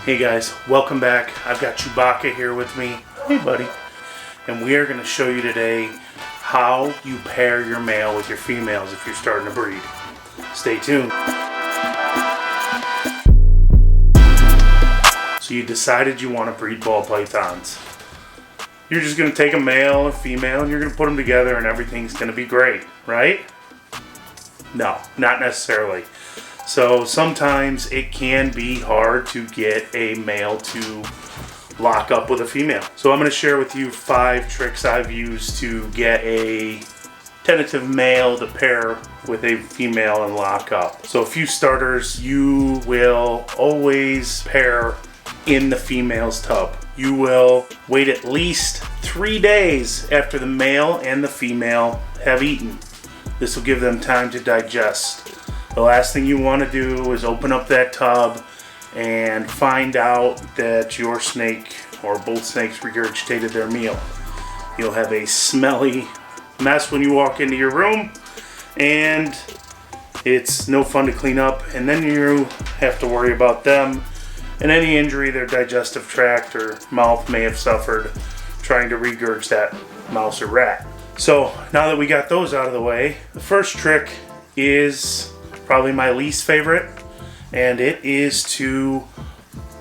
Hey guys, welcome back. I've got Chewbacca here with me. Hey buddy. And we are going to show you today how you pair your male with your females if you're starting to breed. Stay tuned. So you decided you want to breed ball pythons. You're just going to take a male and female and you're going to put them together and everything's going to be great, right? No, not necessarily. So sometimes it can be hard to get a male to lock up with a female. So I'm going to share with you 5 tricks I've used to get a tentative male to pair with a female and lock up. So a few starters, you will always pair in the female's tub. You will wait at least 3 days after the male and the female have eaten. This will give them time to digest. The last thing you want to do is open up that tub and find out that your snake or both snakes regurgitated their meal. You'll have a smelly mess when you walk into your room, and it's no fun to clean up, and then you have to worry about them and any injury their digestive tract or mouth may have suffered trying to regurge that mouse or rat. So now that we got those out of the way, the first trick is probably my least favorite, and it is to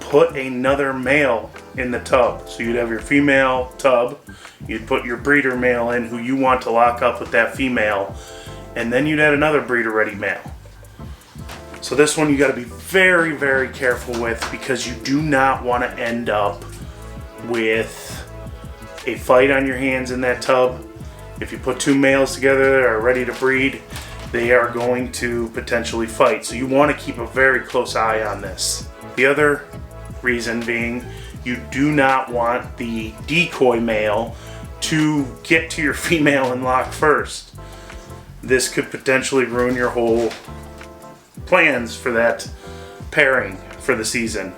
put another male in the tub. So you'd have your female tub, you'd put your breeder male in who you want to lock up with that female, and then you'd add another breeder ready male. So this one you got to be very, very careful with, because you do not want to end up with a fight on your hands in that tub. If you put 2 males together that are ready to breed, they are going to potentially fight. So you want to keep a very close eye on this. The other reason being, you do not want the decoy male to get to your female and lock first. This could potentially ruin your whole plans for that pairing for the season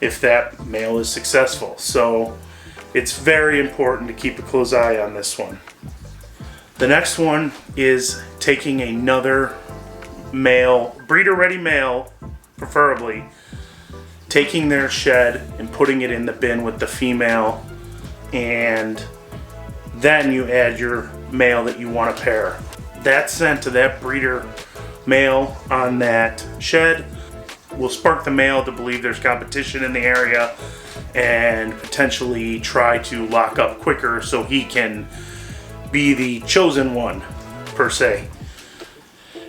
if that male is successful. So it's very important to keep a close eye on this one. The next one is taking another male, breeder ready male, preferably, taking their shed and putting it in the bin with the female, and then you add your male that you want to pair. That scent to that breeder male on that shed will spark the male to believe there's competition in the area and potentially try to lock up quicker so he can be the chosen one, per se.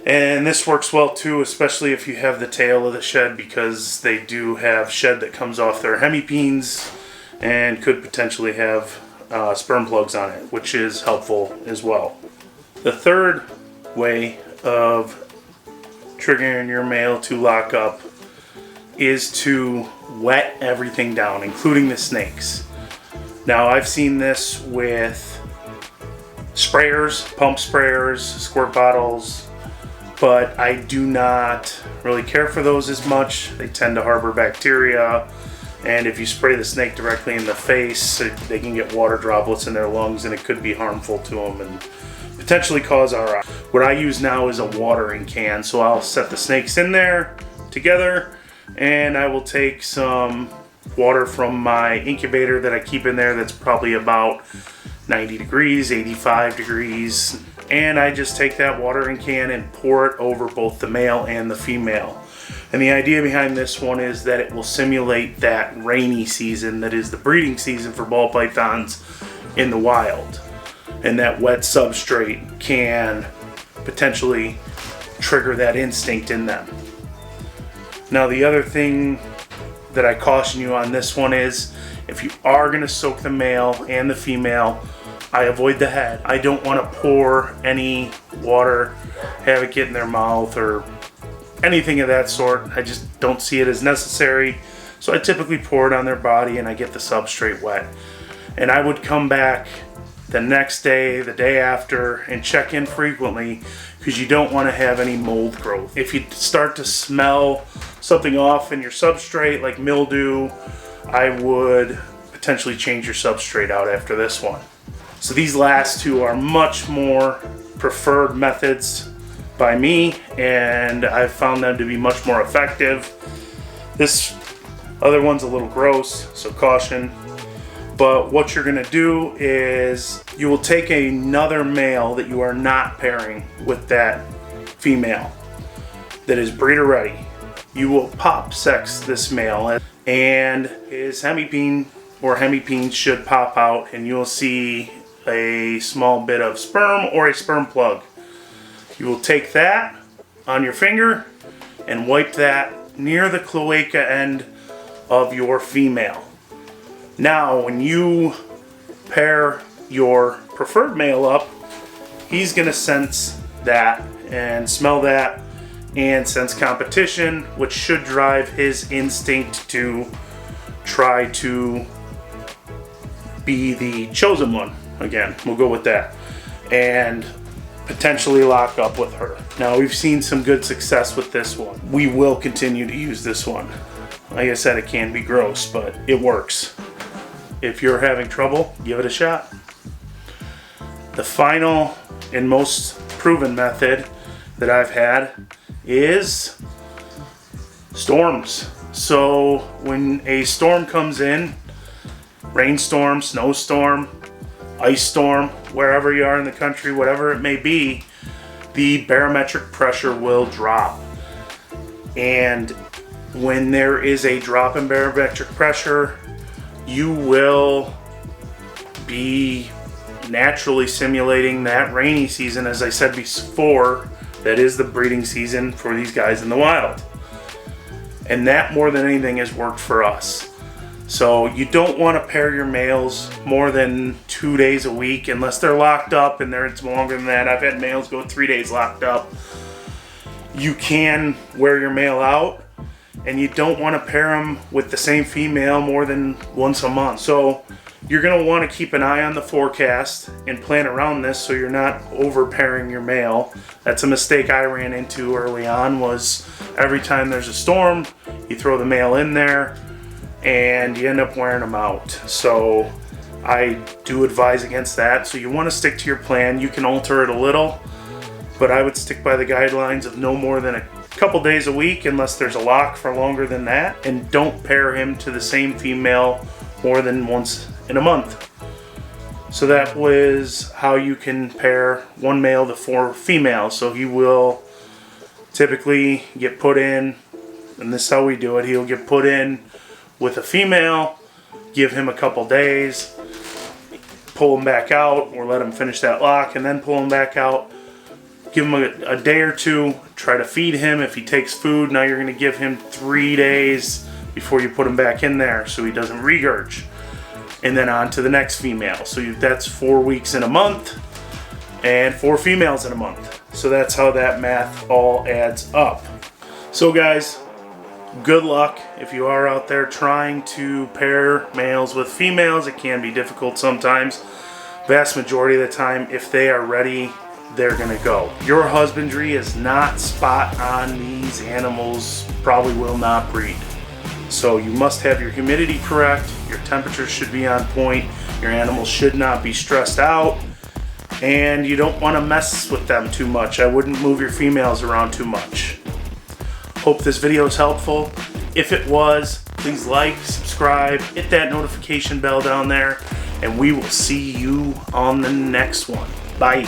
And this works well too, especially if you have the tail of the shed, because they do have shed that comes off their hemipenes and could potentially have sperm plugs on it, which is helpful as well. The third way of triggering your male to lock up is to wet everything down, including the snakes. Now I've seen this with sprayers, pump sprayers, squirt bottles, but I do not really care for those as much. They tend to harbor bacteria, and if you spray the snake directly in the face, they can get water droplets in their lungs and it could be harmful to them and potentially cause RI. What I use now is a watering can, so I'll set the snakes in there together, and I will take some water from my incubator that I keep in there that's probably about 90 degrees, 85 degrees, and I just take that watering can and pour it over both the male and the female. And the idea behind this one is that it will simulate that rainy season that is the breeding season for ball pythons in the wild. And that wet substrate can potentially trigger that instinct in them. Now the other thing that I caution you on this one is, if you are going to soak the male and the female, I avoid the head. I don't want to pour any water, have it get in their mouth or anything of that sort. I just don't see it as necessary. So I typically pour it on their body and I get the substrate wet. And I would come back the next day, the day after, and check in frequently, because you don't want to have any mold growth. If you start to smell something off in your substrate, like mildew, I would potentially change your substrate out after this one. So these last two are much more preferred methods by me, and I've found them to be much more effective. This Other one's a little gross, so caution. But what you're gonna do is you will take another male that you are not pairing with that female that is breeder ready. You will pop sex this male and his hemipene or hemipene should pop out and you'll see a small bit of sperm or a sperm plug. You will take that on your finger and wipe that near the cloaca end of your female. Now, when you pair your preferred male up, he's gonna sense that and smell that and sense competition, which should drive his instinct to try to be the chosen one. Again, we'll go with that. And potentially lock up with her. Now, we've seen some good success with this one. We will continue to use this one. Like I said, it can be gross, but it works. If you're having trouble, give it a shot. The final and most proven method that I've had is storms. So when a storm comes in, rainstorm, snowstorm, ice storm, wherever you are in the country, whatever it may be, the barometric pressure will drop. And when there is a drop in barometric pressure, you will be naturally simulating that rainy season. As I said before, that is the breeding season for these guys in the wild. And that more than anything has worked for us. So you don't want to pair your males more than 2 days a week unless they're locked up, and it's longer than that. I've had males go 3 days locked up. You can wear your male out, and you don't want to pair them with the same female more than once a month. So you're going to want to keep an eye on the forecast and plan around this so you're not over pairing your male. That's a mistake I ran into early on, was every time there's a storm, you throw the male in there and you end up wearing them out. So I do advise against that. So you want to stick to your plan. You can alter it a little, but I would stick by the guidelines of no more than a couple days a week unless there's a lock for longer than that, and don't pair him to the same female more than once in a month. So that was how you can pair one male to 4 females. So he will typically get put in, and this is how we do it, he'll get put in with a female, give him a couple days, pull him back out or let him finish that lock and then pull him back out. Give him a day or two, try to feed him. If he takes food, now you're going to give him 3 days before you put him back in there so he doesn't regurge. And then on to the next female. So that's 4 weeks in a month and 4 females in a month. So that's how that math all adds up. So guys, good luck if you are out there trying to pair males with females. It can be difficult sometimes. Vast majority of the time, if they are ready, they're gonna go. Your husbandry is not spot on. These animals probably will not breed. So you must have your humidity correct, your temperature should be on point, your animals should not be stressed out, and you don't want to mess with them too much. I wouldn't move your females around too much. Hope this video is helpful. If it was, please like, subscribe, hit that notification bell down there, and we will see you on the next one. Bye.